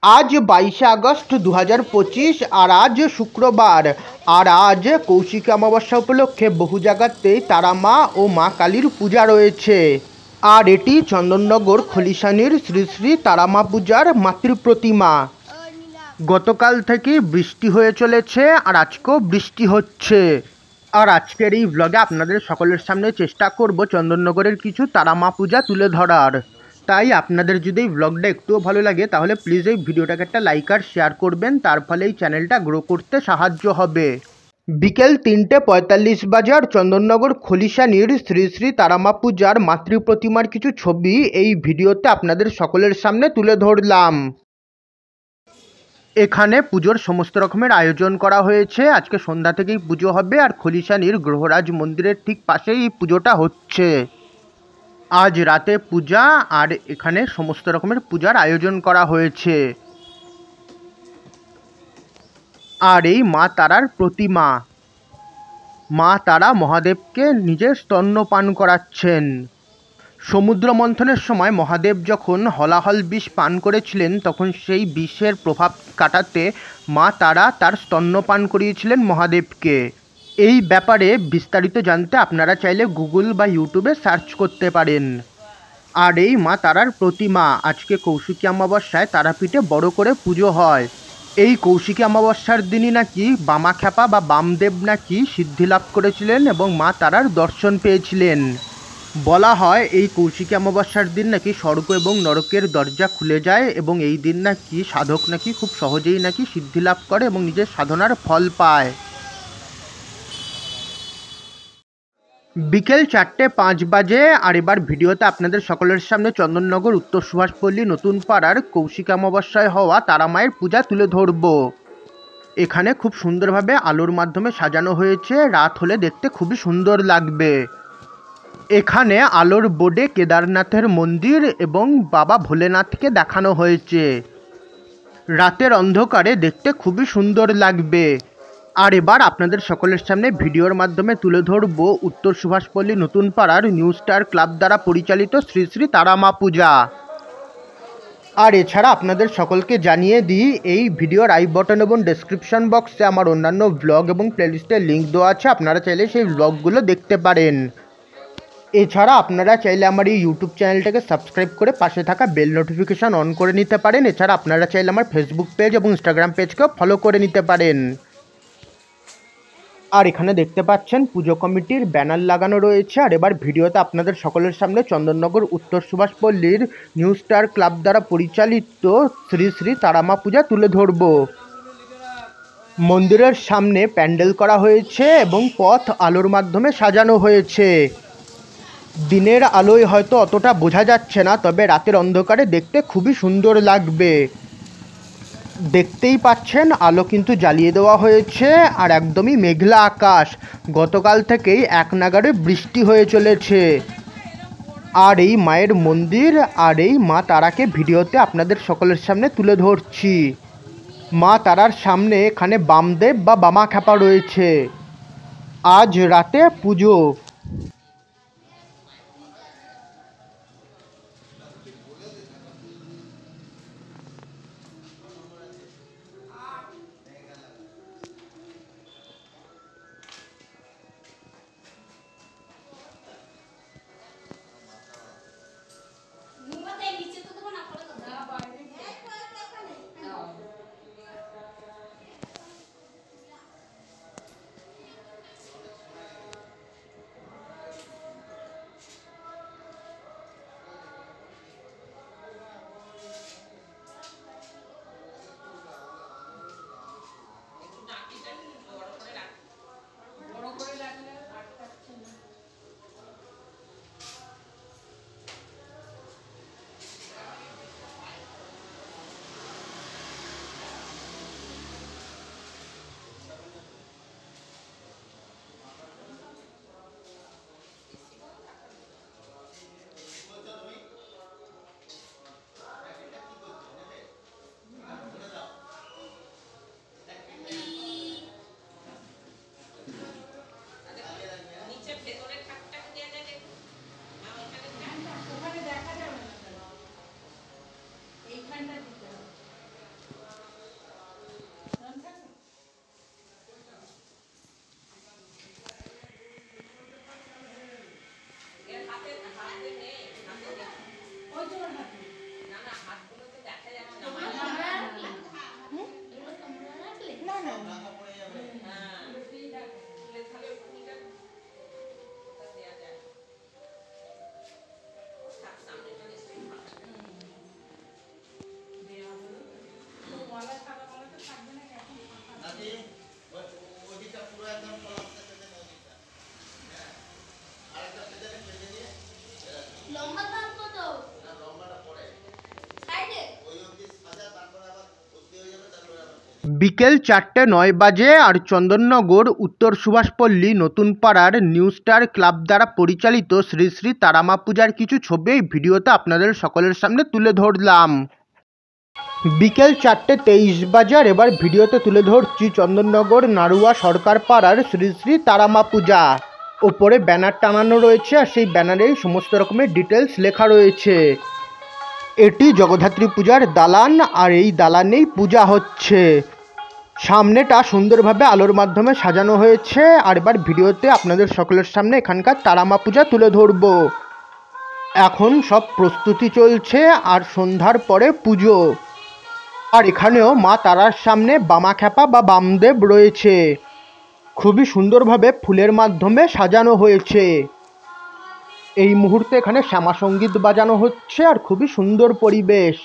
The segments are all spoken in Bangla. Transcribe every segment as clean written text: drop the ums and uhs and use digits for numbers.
আজ 22শে আগস্ট 2025 আর আজ শুক্রবার। আর আজ কৌশিকী অমাবস্যা উপলক্ষে বহু জায়গাতেই তারা মা ও মা কালীর পূজা রয়েছে। আর এটি চন্দননগর খলিশানির শ্রী শ্রী তারামা পূজার মাতৃপ্রতিমা। গতকাল থেকে বৃষ্টি হয়ে চলেছে আর আজকেও বৃষ্টি হচ্ছে। আর আজকের এই ব্লগে আপনাদের সকলের সামনে চেষ্টা করব চন্দননগরের কিছু তারামা পূজা তুলে ধরার। তাই আপনাদের যদি এই ব্লগটা একটুও ভালো লাগে তাহলে প্লিজ এই ভিডিওটাকে একটা লাইক আর শেয়ার করবেন, তার ফলে এই চ্যানেলটা গ্রো করতে সাহায্য হবে। বিকেল 3:45 বাজে আর চন্দননগর খলিশানির শ্রী শ্রী তারামা পূজার মাতৃপ্রতিমার কিছু ছবি এই ভিডিওতে আপনাদের সকলের সামনে তুলে ধরলাম। এখানে পুজোর সমস্ত রকমের আয়োজন করা হয়েছে। আজকে সন্ধ্যা থেকেই পুজো হবে আর খলিশানির গ্রহরাজ মন্দিরের ঠিক পাশেই এই পুজোটা হচ্ছে। আজ রাতে পূজা আর এখানে সমস্ত রকমের পূজার আয়োজন করা হয়েছে। আর এই মা তারার প্রতিমা, মা তারা মহাদেবকে নিজের স্তন্যপান করাচ্ছেন। সমুদ্র মন্থনের সময় মহাদেব যখন হলাহল বিষ পান করেছিলেন তখন সেই বিষের প্রভাব কাটাতে মা তারা তার স্তন্যপান করিয়েছিলেন মহাদেবকে। এই ব্যাপারে বিস্তারিত জানতে আপনারা চাইলে গুগল বা ইউটিউবে সার্চ করতে পারেন। আর এই মা তারার প্রতিমা আজকে কৌশিকী অমাবস্যায় তারাপীঠে বড় করে পুজো হয়। এই কৌশিকী অমাবস্যার দিনই নাকি বামাখ্যাপা বা বামদেব নাকি সিদ্ধি লাভ করেছিলেন এবং মা তারার দর্শন পেয়েছিলেন। বলা হয় এই কৌশিকী অমাবস্যার দিন নাকি স্বর্গ এবং নরকের দরজা খুলে যায় এবং এই দিন নাকি সাধক নাকি খুব সহজেই নাকি সিদ্ধি লাভ করে এবং নিজের সাধনার ফল পায়। বিকেল 4:05 বাজে আর এবার ভিডিওতে আপনাদের সকলের সামনে চন্দননগর উত্তর সুভাষপল্লী নতুন পাড়ার কৌশিকী অমাবস্যায় হওয়া তারামায়ের পূজা তুলে ধরব। এখানে খুব সুন্দরভাবে আলোর মাধ্যমে সাজানো হয়েছে, রাত হলে দেখতে খুবই সুন্দর লাগবে। এখানে আলোর বোর্ডে কেদারনাথের মন্দির এবং বাবা ভোলেনাথকে দেখানো হয়েছে। রাতের অন্ধকারে দেখতে খুবই সুন্দর লাগবে। আর এবার আপনাদের সকলের সামনে ভিডিওর মাধ্যমে তুলে ধরব উত্তর সুভাষপল্লী নতুন পাড়ার নিউ স্টার ক্লাব দ্বারা পরিচালিত শ্রী শ্রী তারামা পূজা। আর এছাড়া আপনাদের সকলকে জানিয়ে দিই এই ভিডিওর আই বটন এবং ডেসক্রিপশন বক্সে আমার অন্যান্য ব্লগ এবং প্লেলিস্টের লিঙ্ক দেওয়া আছে, আপনারা চাইলে সেই ব্লগগুলো দেখতে পারেন। এছাড়া আপনারা চাইলে আমার এই ইউটিউব চ্যানেলটাকে সাবস্ক্রাইব করে পাশে থাকা বেল নোটিফিকেশান অন করে নিতে পারেন। এছাড়া আপনারা চাইলে আমার ফেসবুক পেজ এবং ইনস্টাগ্রাম পেজকেও ফলো করে নিতে পারেন। আর এখানে দেখতে পাচ্ছেন পুজো কমিটির ব্যানার লাগানো রয়েছে। আর এবার ভিডিওতে আপনাদের সকলের সামনে চন্দননগর উত্তর সুভাষপল্লীর নিউ স্টার ক্লাব দ্বারা পরিচালিত শ্রী শ্রী তারামা পূজা তুলে ধরব। মন্দিরের সামনে প্যান্ডেল করা হয়েছে এবং পথ আলোর মাধ্যমে সাজানো হয়েছে। দিনের আলোয় হয়তো অতটা বোঝা যাচ্ছে না, তবে রাতের অন্ধকারে দেখতে খুবই সুন্দর লাগবে। দেখতেই পাচ্ছেন আলো কিন্তু জ্বালিয়ে দেওয়া হয়েছে আর একদমই মেঘলা আকাশ। গতকাল থেকেই এক নাগাড়ে বৃষ্টি হয়ে চলেছে। আর এই মায়ের মন্দির আর এই মা তারাকে ভিডিওতে আপনাদের সকলের সামনে তুলে ধরছি। মা তারার সামনে এখানে বামদেব বা বামাখ্যাপা রয়েছে। আজ রাতে পুজো। বিকেল 4:09 বাজে আর চন্দননগর উত্তর সুভাষপল্লী নতুন পাড়ার নিউ স্টার ক্লাব দ্বারা পরিচালিত শ্রী শ্রী তারামা পূজার কিছু ছবি এই ভিডিওতে আপনাদের সকলের সামনে তুলে ধরলাম। বিকেল 4:23 বাজে আর এবার ভিডিওতে তুলে ধরছি চন্দননগর নাড়ুয়া সরকার পাড়ার শ্রী শ্রী তারামা পূজা। ওপরে ব্যানার টানানো রয়েছে আর সেই ব্যানারেই সমস্ত রকমের ডিটেলস লেখা রয়েছে। এটি জগদ্ধাত্রী পূজার দালান আর এই দালানেই পূজা হচ্ছে। সামনেটা সুন্দরভাবে আলোর মাধ্যমে সাজানো হয়েছে আর এবার ভিডিওতে আপনাদের সকলের সামনে এখানকার তারামা পূজা তুলে ধরব। এখন সব প্রস্তুতি চলছে আর সন্ধ্যার পরে পুজো। আর এখানেও মা তারার সামনে বামাখ্যাপা বা বামদেব রয়েছে। খুবই সুন্দরভাবে ফুলের মাধ্যমে সাজানো হয়েছে। এই মুহূর্তে এখানে শ্যামা সঙ্গীত বাজানো হচ্ছে আর খুবই সুন্দর পরিবেশ।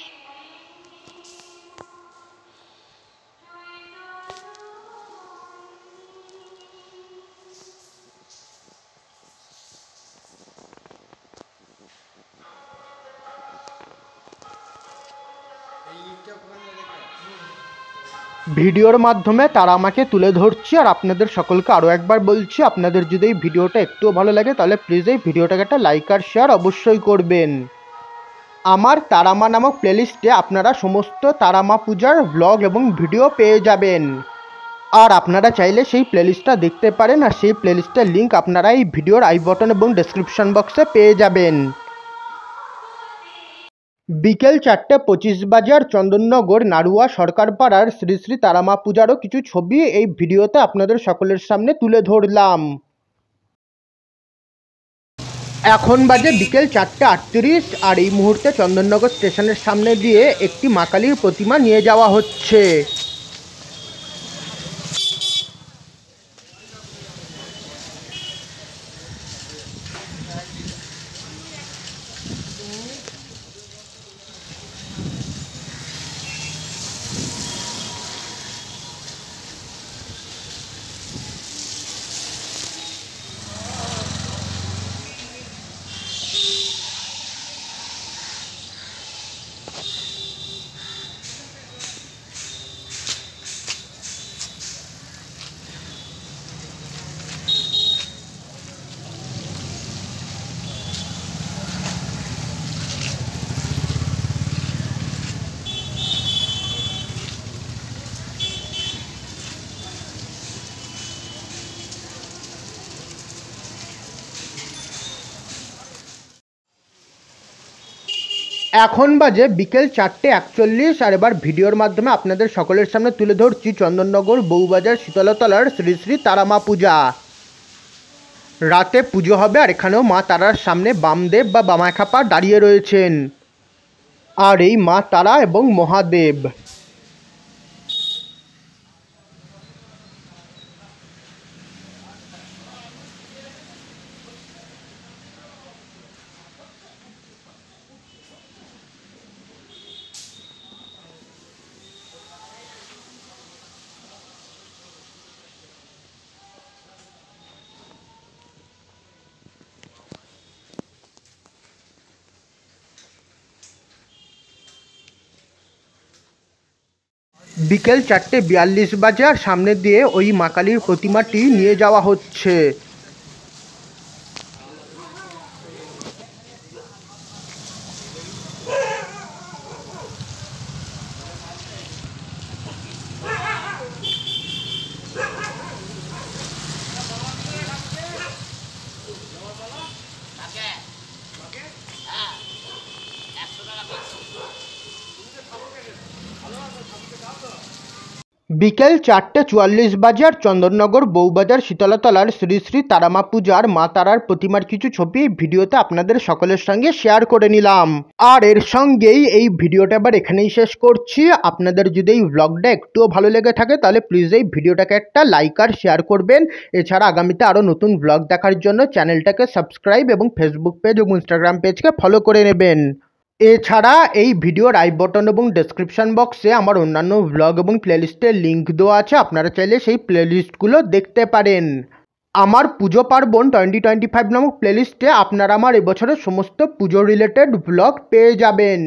ভিডিওর মাধ্যমে তারা আমাকে তুলে ধরছি আর আপনাদের সকলকে আরও একবার বলছি, আপনাদের যদি এই ভিডিওটা একটুও ভালো লাগে তাহলে প্লিজ এই ভিডিওটাকে একটা লাইক আর শেয়ার অবশ্যই করবেন। আমার তারামা নামক প্লেলিস্টে আপনারা সমস্ত তারামা পূজার ব্লগ এবং ভিডিও পেয়ে যাবেন। আর আপনারা চাইলে সেই প্লেলিস্টটা দেখতে পারেন আর সেই প্লেলিস্টের লিঙ্ক আপনারা এই ভিডিওর আই বটন এবং ডেসক্রিপশন বক্সে পেয়ে যাবেন। বিকেল 4:25 বাজে আর চন্দননগর নাড়ুয়া সরকার পাড়ার শ্রী শ্রী তারামা পূজারও কিছু ছবি এই ভিডিওতে আপনাদের সকলের সামনে তুলে ধরলাম। এখন বাজে বিকেল 4:38 আর এই মুহূর্তে চন্দননগর স্টেশনের সামনে দিয়ে একটি মা কালীর প্রতিমা নিয়ে যাওয়া হচ্ছে। এখন বাজে বিকেল 4:41 আর এবার ভিডিওর মাধ্যমে আপনাদের সকলের সামনে তুলে ধরছি চন্দননগর বউবাজার শীতলতলার শ্রী শ্রী তারামা পূজা। রাতে পুজো হবে আর এখানেও মা তারার সামনে বামদেব বা বামাখ্যাপা দাঁড়িয়ে রয়েছেন আর এই মা তারা এবং মহাদেব। বিকেল 4:42 বাজে আর সামনে দিয়ে ওই মা কালীর প্রতিমাটি নিয়ে যাওয়া হচ্ছে। বিকেল 4:44 বাজে আর চন্দননগর বউবাজার শীতলতলার শ্রী শ্রী তারামা পূজার মা তারার প্রতিমার কিছু ছবি ভিডিওতে আপনাদের সকলের সঙ্গে শেয়ার করে নিলাম। আর এর সঙ্গেই এই ভিডিওটা আবার এখানেই শেষ করছি। আপনাদের যদি এই ব্লগটা একটুও ভালো লেগে থাকে তাহলে প্লিজ এই ভিডিওটাকে একটা লাইক আর শেয়ার করবেন। এছাড়া আগামীতে আরও নতুন ব্লগ দেখার জন্য চ্যানেলটাকে সাবস্ক্রাইব এবং ফেসবুক পেজ এবং ইনস্টাগ্রাম পেজকে ফলো করে নেবেন। এছাড়া এই ভিডিওর আই বটন এবং ডেসক্রিপশন বক্সে আমার অন্যান্য ব্লগ এবং প্লেলিস্টের লিঙ্ক দেওয়া আছে, আপনারা চাইলে সেই প্লেলিস্টগুলো দেখতে পারেন। আমার পুজো পার্বণ 2025 নামক প্লেলিস্টে আপনারা আমার এবছরের সমস্ত পুজো রিলেটেড ব্লগ পেয়ে যাবেন।